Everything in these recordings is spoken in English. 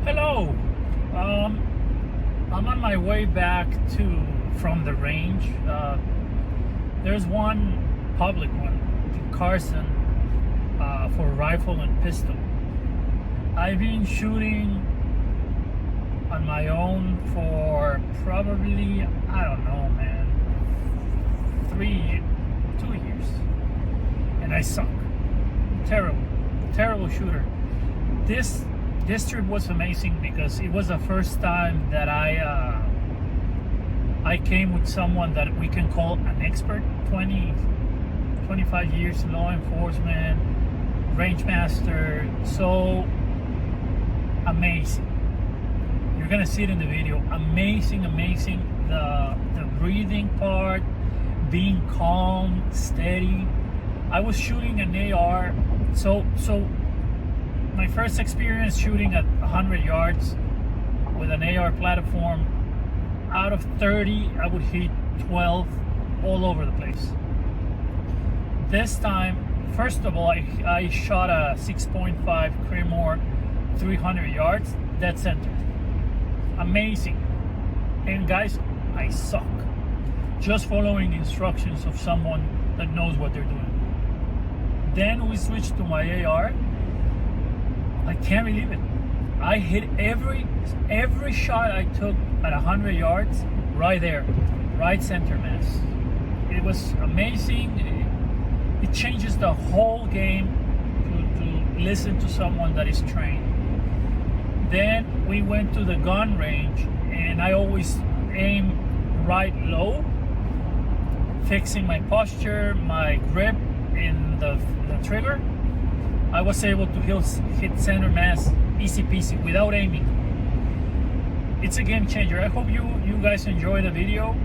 Hello. I'm on my way back from the range. There's one public one in Carson for rifle and pistol. I've been shooting on my own for probably, I don't know, man, 2 years, and I suck. Terrible shooter. This trip was amazing because it was the first time that I came with someone that we can call an expert. 25 years in law enforcement, range master. So amazing. You're gonna see it in the video. Amazing. The breathing part, being calm, steady. I was shooting an AR, so my first experience shooting at 100 yards with an AR platform, out of 30, I would hit 12 all over the place. This time, first of all, I shot a 6.5 Creedmoor 300 yards, dead center. Amazing. And guys, I suck. Just following the instructions of someone that knows what they're doing. Then we switched to my AR. I can't believe it. I hit every shot I took at 100 yards right there, right center mass. It was amazing. It changes the whole game to listen to someone that is trained. Then we went to the gun range, and I always aim right low, fixing my posture, my grip in the trigger. I was able to hit center mass easy peasy without aiming. It's a game changer. I hope you guys enjoy the video.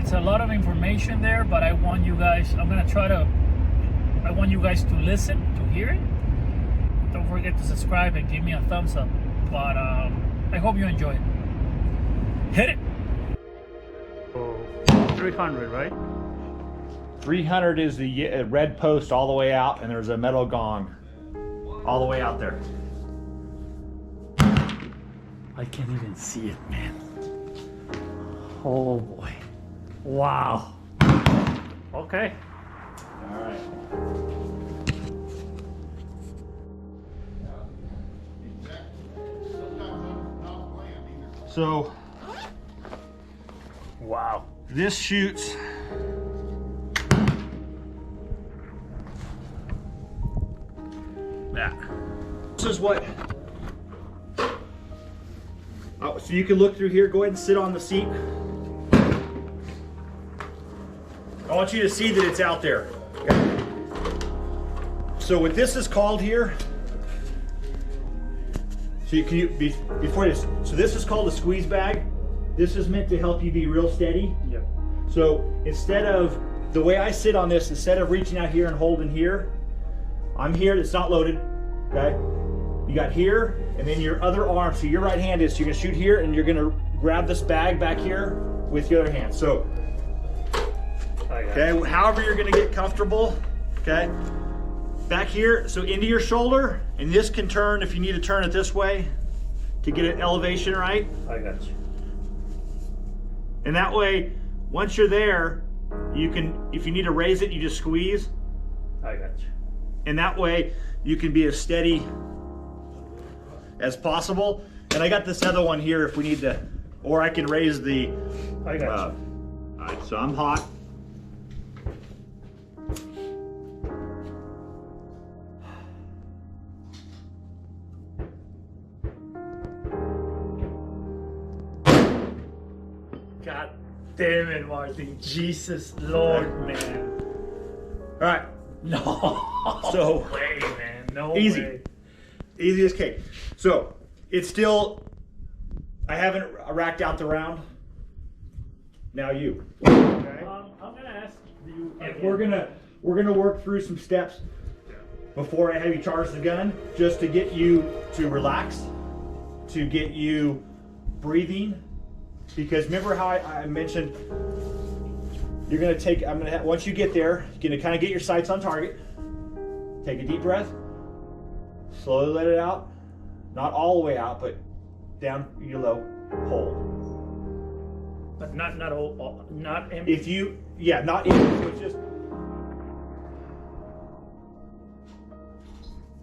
It's a lot of information there, but I want you guys to listen, to hear it. Don't forget to subscribe and give me a thumbs up. But I hope you enjoy it. Hit it. 300, right? 300 is the red post all the way out, and there's a metal gong all the way out there. I can't even see it, man. Oh boy. Wow. Okay. All right. So, Wow. this shoots that. This is what. Oh, so you can look through here. Go ahead and sit on the seat. I want you to see that it's out there. Okay. So what this is called here. So before this. So this is called a squeeze bag. This is meant to help you be real steady. Yep. So instead of the way I sit on this, instead of reaching out here and holding here, I'm here. It's not loaded. Okay. You got here, and then your other arm. So your right hand is. So you're gonna shoot here, and you're gonna grab this bag back here with your other hand. So. Okay. However you're gonna get comfortable. Okay. Back here, so into your shoulder, and this can turn if you need to turn it this way to get an elevation right. I got you. And that way, once you're there, you can, if you need to raise it, you just squeeze. I got you. And that way, you can be as steady as possible. And I got this other one here if we need to, or I can raise the. I got you. All right, so I'm hot. God damn it, Martin. Jesus Lord, man. All right. No. So way, man. No easy. way. Easy as cake. So it's still, I haven't racked out the round. Now you. Okay. I'm gonna ask you. And we're gonna work through some steps before I have you charge the gun, just to get you to relax, to get you breathing. Because remember how I mentioned you're gonna take. Once you get there, you're gonna kind of get your sights on target. Take a deep breath. Slowly let it out. Not all the way out, but down below, hold. But not all not empty. If you, yeah, not even, so it's just.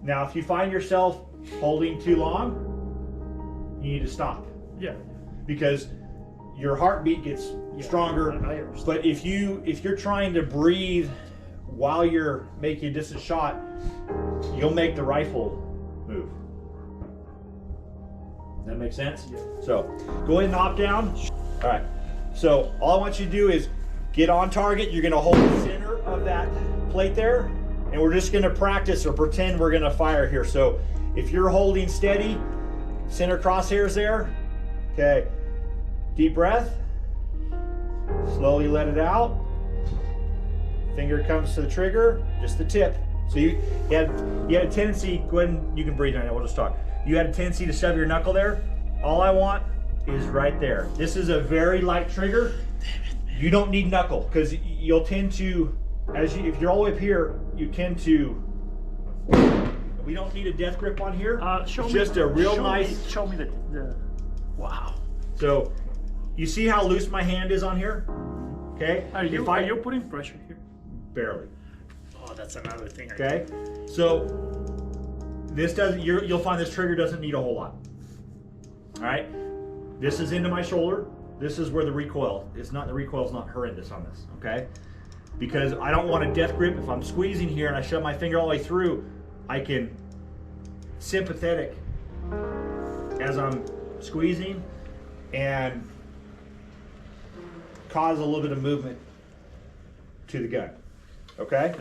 Now, if you find yourself holding too long, you need to stop. Yeah. Because your heartbeat gets stronger. I understand. But if you're trying to breathe while you're making a distant shot, you'll make the rifle move. Does that make sense? Yeah. So go ahead and hop down. All right. So all I want you to do is get on target. You're gonna hold the center of that plate there, and we're just gonna practice or pretend we're gonna fire here. So if you're holding steady, center crosshairs there. Okay. Deep breath. Slowly let it out. Finger comes to the trigger, just the tip. So you had a tendency, go ahead and you can breathe right now, we'll just talk. You had a tendency to shove your knuckle there. All I want is right there. This is a very light trigger. You don't need knuckle, because you'll tend to, if you're all the way up here, you tend to, we don't need a death grip on here. Just a real nice. Show me the, wow. So, you see how loose my hand is on here? Okay? Are you putting pressure here? Barely. Oh, that's another thing. Okay? So, this doesn't, you'll find this trigger doesn't need a whole lot. Alright? This is into my shoulder. This is where the recoil is not, the recoil is not horrendous on this. Okay? Because I don't want a death grip. If I'm squeezing here and I shove my finger all the way through, I can sympathetic as I'm squeezing and cause a little bit of movement to the gun. Okay?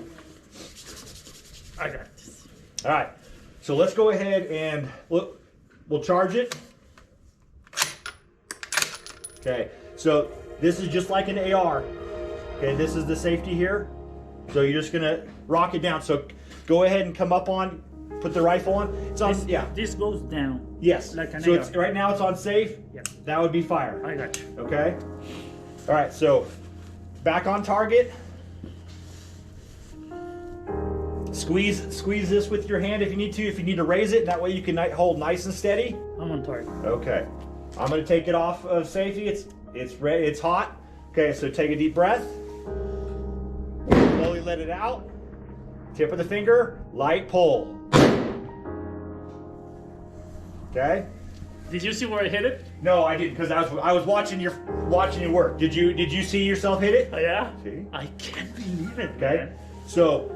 I got this. All right. So let's go ahead and we'll charge it. Okay. So this is just like an AR. Okay. This is the safety here. So you're just gonna rock it down. So go ahead and come up on, put the rifle on. It's on. This goes down. Yes. Like an so AR. it's right now it's on safe. Yeah. That would be fire. I got you. Okay. All right. So back on target. Squeeze this with your hand if you need to. If you need to raise it, that way you can hold nice and steady. I'm on target. Okay. I'm going to take it off of safety. It's ready. It's hot. Okay. So take a deep breath. Slowly let it out. Tip of the finger. Light pull. Okay. Did you see where I hit it? No, I didn't, because I was watching you work. Did you see yourself hit it? Oh yeah. See? I can't believe it. Okay. Man. So.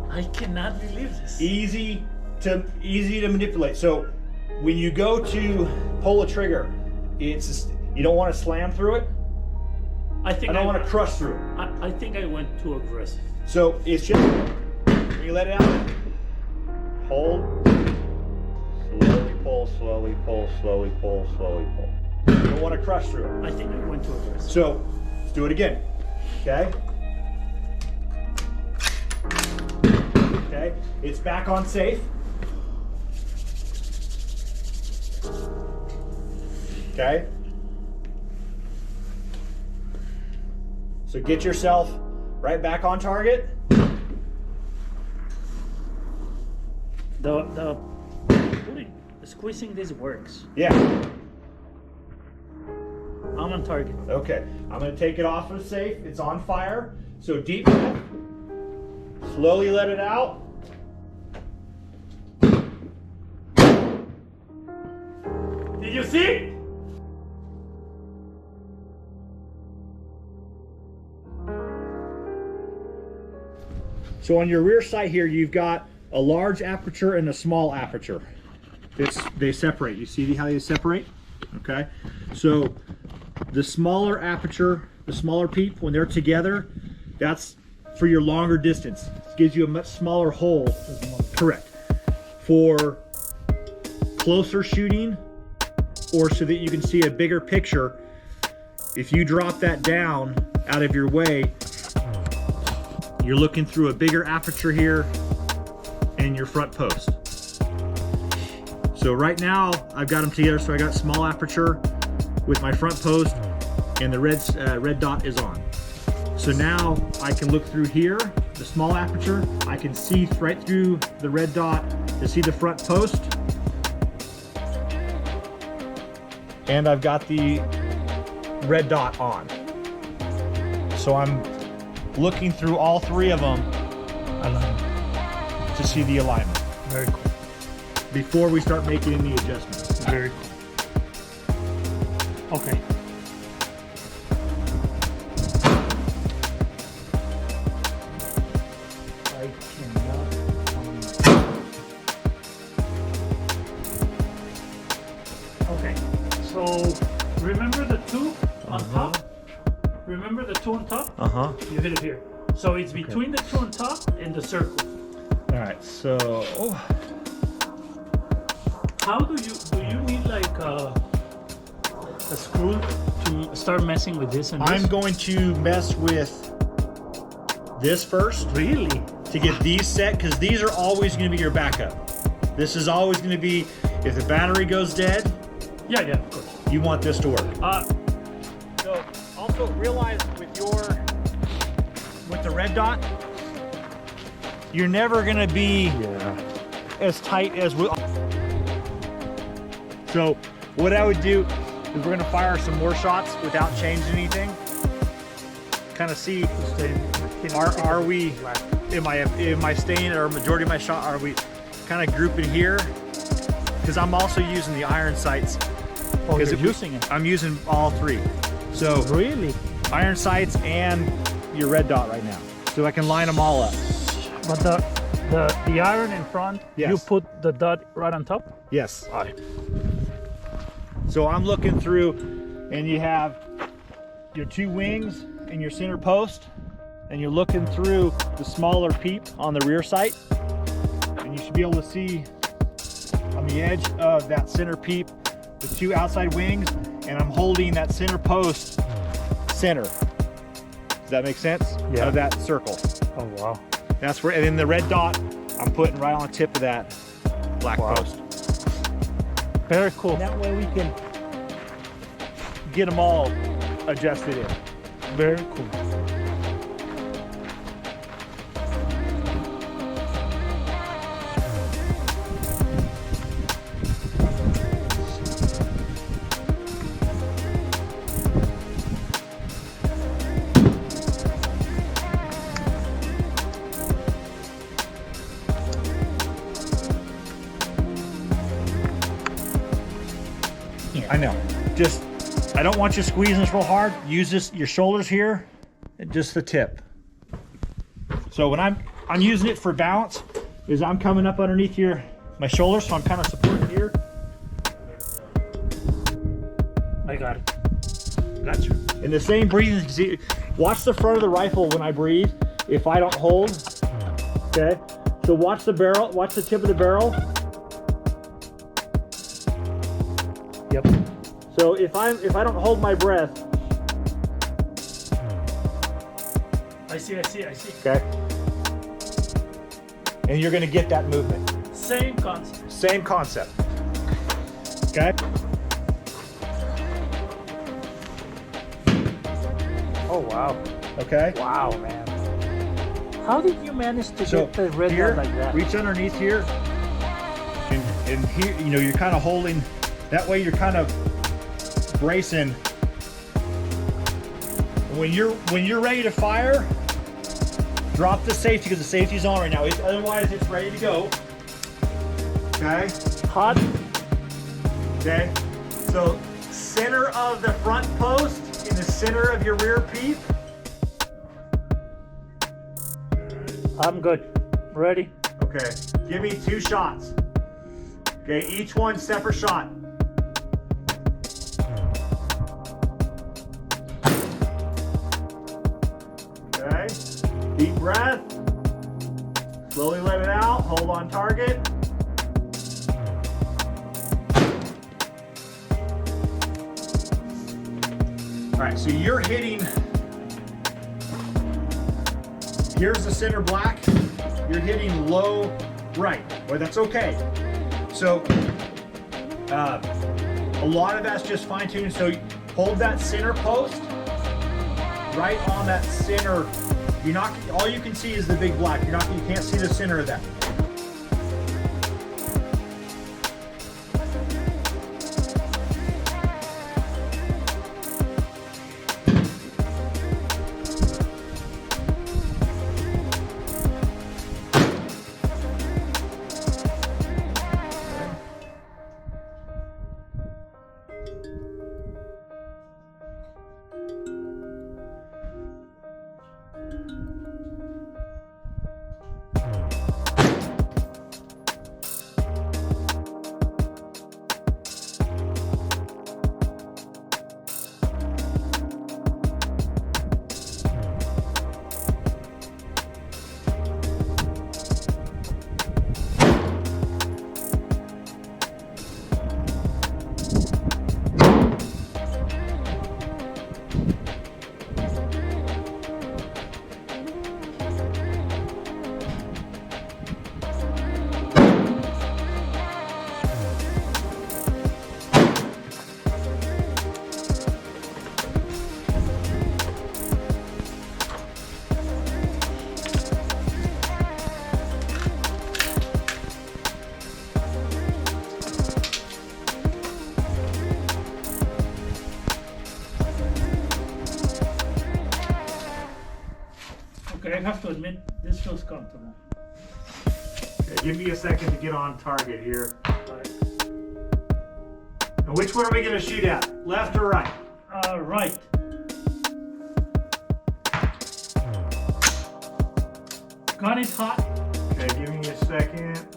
I cannot believe this. Easy to manipulate. So when you go to pull a trigger, it's you don't want to slam through it. I don't want to crush through it. I think I went too aggressive. So it's just when you let it out, hold, slowly pull, slowly pull, slowly pull, slowly pull. You don't want to crush through it. I think I went too aggressive. So let's do it again. Okay. Okay, it's back on safe. Okay. So get yourself right back on target. The squeezing this works. Yeah. I'm on target. Okay, I'm going to take it off of safe. It's on fire. So deep breath. Slowly let it out. Did you see? So on your rear sight here, you've got a large aperture and a small aperture. They separate. You see how they separate? Okay. So the smaller aperture, the smaller peep, when they're together, that's for your longer distance. It gives you a much smaller hole. Correct. For closer shooting, or so that you can see a bigger picture, if you drop that down out of your way, you're looking through a bigger aperture here and your front post. So right now I've got them together, so I got small aperture with my front post, and the red dot is on. So now I can look through here, the small aperture. I can see right through the red dot to see the front post. and I've got the red dot on. So I'm looking through all three of them to see the alignment. Very cool. Before we start making any adjustments. Very cool. Okay. I cannot. Okay. So remember the two on top? Remember the two on top? You hit it here. So it's between the two on top and the circle. All right. So. How do you need like a screw to start messing with this and this? I'm going to mess with this first. Really? To get these set, because these are always going to be your backup. This is always going to be, if the battery goes dead, Yeah, of course. you want this to work. So Also realize with the red dot, you're never going to be as tight as we. So what I would do is we're going to fire some more shots without changing anything. Kind of see, are we, am I staying, or majority of my shot, are we kind of grouping here? Because I'm also using the iron sights. Oh, you're using it? I'm using all three. So really, iron sights and your red dot right now, so I can line them all up. But the iron in front, Yes. you put the dot right on top? Yes. All right. So I'm looking through, and you have your two wings and your center post, and you're looking through the smaller peep on the rear sight, and you should be able to see on the edge of that center peep the two outside wings, and I'm holding that center post center. Does that make sense? Yeah. Of that circle. Oh wow. That's where, and then the red dot I'm putting right on the tip of that black post. Very cool. And that way we can get them all adjusted in. Very cool. I know. Just, I don't want you squeezing this real hard. Use this, your shoulders here, and just the tip. So when I'm using it for balance, is I'm coming up underneath my shoulders, so I'm kind of supporting here. I got it. Got you. And the same breathing. See, watch the front of the rifle when I breathe. If I don't hold, okay. So watch the barrel. Watch the tip of the barrel. Yep. So if I don't hold my breath, I see. okay, and you're going to get that movement. Same concept. Same concept. Okay. Oh wow. Okay. Wow, man. How did you manage to So get the red here, dot like that? reach underneath here, and here, you know, you're kind of holding. That way, you're kind of bracing. When you're ready to fire, drop the safety, because the safety's on right now. Otherwise, it's ready to go. Okay. Hot. Okay. So center of the front post in the center of your rear peep. I'm good. Ready? Okay. Give me 2 shots. Okay. Each one separate shot. Okay. Deep breath. Slowly let it out. Hold on target. All right, so you're hitting, here's the center black, you're hitting low right, well, that's okay. So a lot of that's just fine tuning. So hold that center post right on that center. You're not, all you can see is the big black. You can't see the center of that. have to admit, this feels comfortable. Okay, give me a second to get on target here. Right. And which one are we going to shoot at? Left or right? Right. Gun is hot. Okay, give me a second.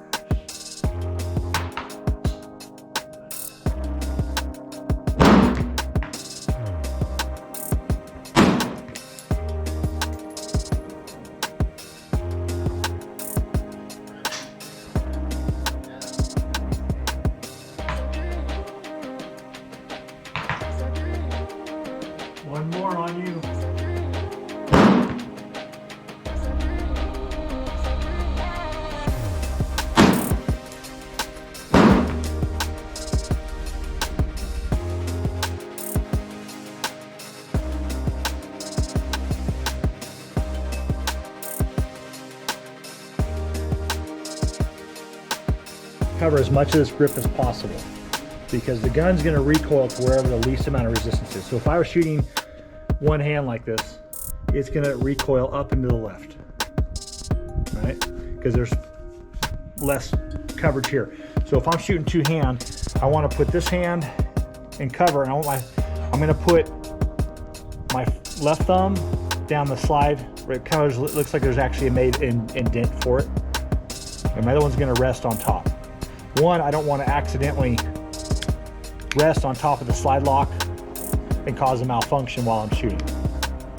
One more on you. Cover as much of this grip as possible because the gun's going to recoil to wherever the least amount of resistance is. So if I was shooting one hand like this, it's going to recoil up and to the left, right? Because there's less coverage here. So if I'm shooting two hand, I want to put this hand in cover, and I'm going to put my left thumb down the slide where it covers. It looks like there's actually a made indent for it, and my other one's going to rest on top. One, I don't want to accidentally rest on top of the slide lock and cause a malfunction while I'm shooting.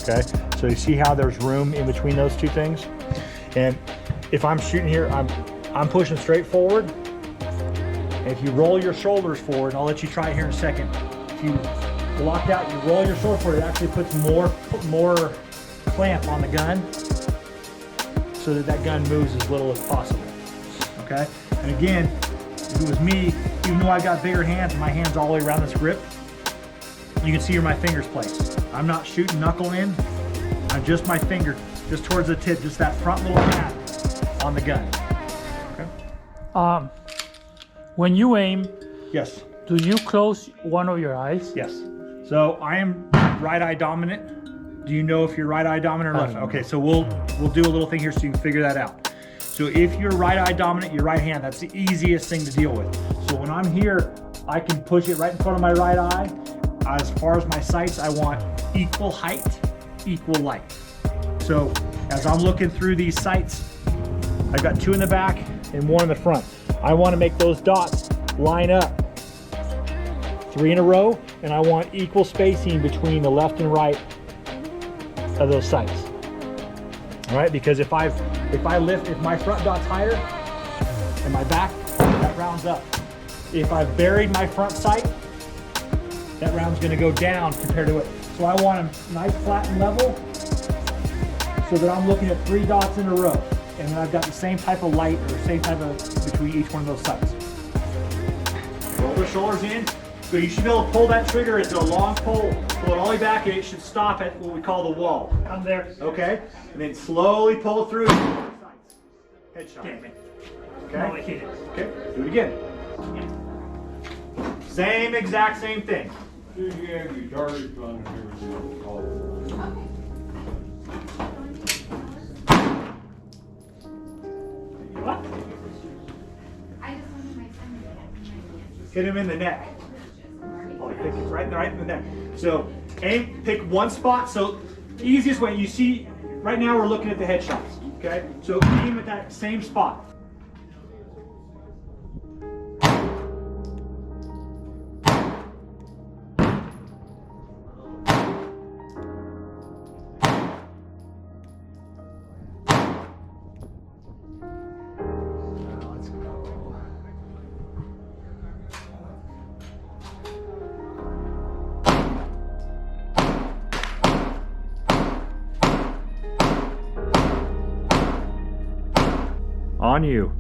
Okay, so you see how there's room in between those two things? And if I'm shooting here, I'm pushing straight forward. And if you roll your shoulders forward, I'll let you try it here in a second. If you lock out, you roll your shoulder forward, it actually puts more clamp on the gun so that gun moves as little as possible. Okay, and again, if it was me, even though I got bigger hands and my hands all the way around this grip, you can see where my finger's placed. I'm not shooting knuckle in. I'm just my finger, just towards the tip, just that front little pad on the gun. Okay. When you aim, Yes. do you close one of your eyes? Yes. So I am right eye dominant. Do you know if you're right eye dominant or left? Okay, so we'll do a little thing here so you can figure that out. So if you're right eye dominant, your right hand, that's the easiest thing to deal with. So when I'm here, I can push it right in front of my right eye. As far as my sights, I want equal height, equal light. So as I'm looking through these sights, I've got two in the back and one in the front. I want to make those dots line up 3 in a row, and I want equal spacing between the left and right of those sights. All right, because if my front dot's higher and my back, that rounds up. If I've buried my front sight, that round's gonna go down compared to it. So I want them nice, flat, and level so that I'm looking at 3 dots in a row. And then I've got the same type of light or same type of between each one of those sights. Roll the shoulders in. So you should be able to pull that trigger into a long pull, pull it all the way back, and it should stop at what we call the wall. I'm there. Okay? And then slowly pull it through. Headshot. Damn it. Okay? No, I hit it. Okay, do it again. Same exact same thing. What? Hit him in the neck. Oh, you hit him right in the neck. So aim, pick one spot. So easiest way, you see, right now we're looking at the headshots. Okay? So aim at that same spot. On you.